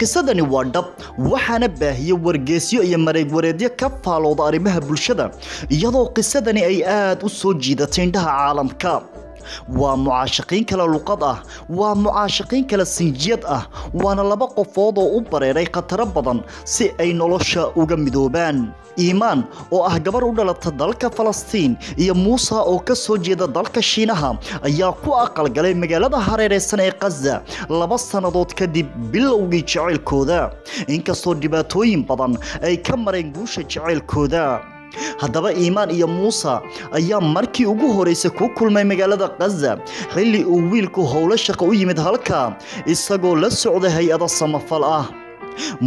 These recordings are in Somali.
qisadani waa dhab waxaana baahiye wargeysyo iyo mareeg wareedyo ka faalooda arrimaha bulshada iyadoo qisadani ay aad u soo jiidatay indhaha caalamka waa mucaashaqiin kala luqad ah waa mucaashaqiin kala sinjiyad ah waana laba qofood oo u bareeray khataro badan si ay nolosha uga midoobaan iimaan oo ah gabar u dhalata dalka Falastiin iyo Muusa oo ka soo jeeda dalka Shiinaha ayaa ku aqal galay magaalada hareeraysan ee Gaza 2 sanadood kadib bilowgii jaceylkooda inkastoo dhibaatooyin badan ay ka mareen guusha jaceylkooda haddaba iimaan iyo Muusa ayaa markii ugu horeysay ku kulmay magaalada Gaza xilli uu wiilku howlo shaqo u yimid halka isagoo la socday hay'ado samafal ah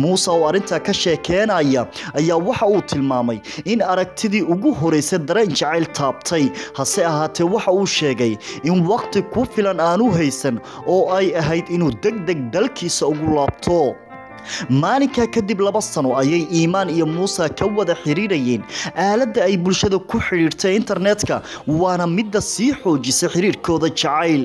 Muusa oo arinta ka sheekeynaya ayaa waxa uu tilmaamay in aragtidii ugu horeysay dareen jacayl taabtay hase ahaatee waxa uu sheegay in waqti ku filan aanu haysan oo ay ahayd inuu degdeg dalkiisa ugu laabto maalinka kadib 2 sano ayay iimaan iyo Muusa ka wada xiriirayeen aaladda ay bulshada ku xiriirtay internetka waana mid sii xoojisay xiriirkooda jacayl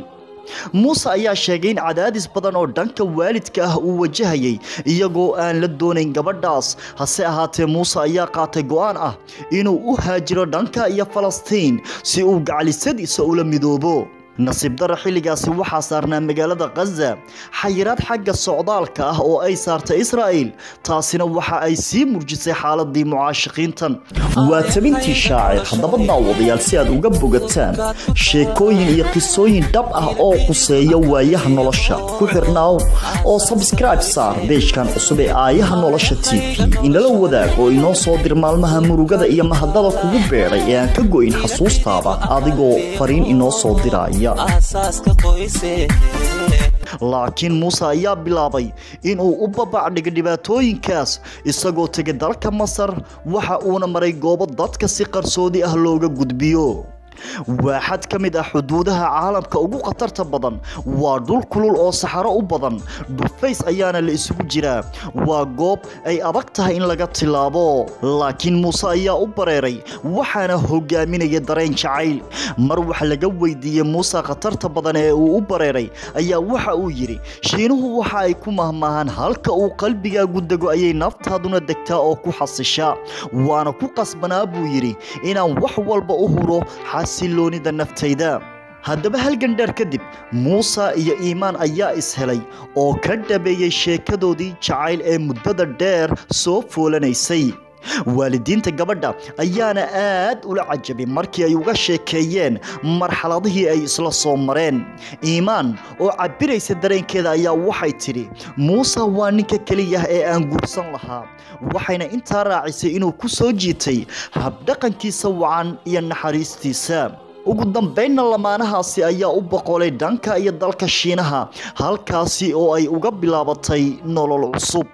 Muusa ayaa sheegay in cadaadis badan oo dhanka waalidka ah uu wajahayay iyagoo aan la doonayn gabadhaas hase ahaatee Muusa ayaa qaatay go'aan ah inuu u haajiro dhanka iyo Falastiin si uu gacalisadiisa ula midoobo nasiib daro xilligaasi waxaa saarnaa magaalada Gaza xayiraad xagga socdaalka ah oo ay saartay Israa'iil taasina waxa ay sii murjisay xaaladii mucaashaqiintan waa tabintii shaacir haddaba daawadayaal si aad uga bogataan sheekooyin iyo qisooyin dhab ah oo quseeya waayaha nolosha ku xirnaaw oo subscribe saar page-kan cusub ee aayaha nolosha TV inala wadaag oo inoo soo dir maalmaha murugada iyo mahadada kugu beeray ee aan ka go'in xasuustaada adigoo fariin inoo soo diraya laakiin Muusa ayaa bilaabay inuu u babacdhigo dhibaatooyinkaas isagoo tagay dalka Masar waxa uuna maray goobo dadka si qarsoodi ah looga gudbiyo waaxad ka mid ah xuduudaha caalamka ugu khatarta badan waa dhul kulul oo saxaro u badan dhufays ayaana la isugu jiraa waa goob ay adag tahay in laga tilaabo laakiin Muusa ayaa u bareeray waxaana hogaaminaya dareen jacayl mar wax laga weydiiyay Muusa khatarta badan ee uu u bareeray ayaa waxa uu yiri Shiinuhu waxa ay ku mahmaahan halka uu qalbigaagu dego ayay naftaaduna degtaa oo ku xasisha waana ku qasbanaa buu yiri inaan wax walba u huro xasiloonida naftayda haddaba halgan dheer kadib Muusa iyo iimaan ayaa ishelay oo ka dhabeeyay sheekadoodii jacayl ee muddada dheer soo foolanaysay waalidiinta gabadha ayaana aad ula cajabay markii ay uga sheekeeyeen marxaladihii ay isla soo mareen iimaan oo cabiraysa dareenkeeda ayaa waxay tiri Muusa waa ninka kaliya ee aan guursan lahaa waxayna intaa raacisay inuu ku soo jiitay habdhaqankiisa wacan iyo naxariistiisa ugu dambeynna lamaanahaasi ayaa u boqolay dhanka iyo dalka Shiinaha halkaasi oo ay uga bilaabatay nolol cusub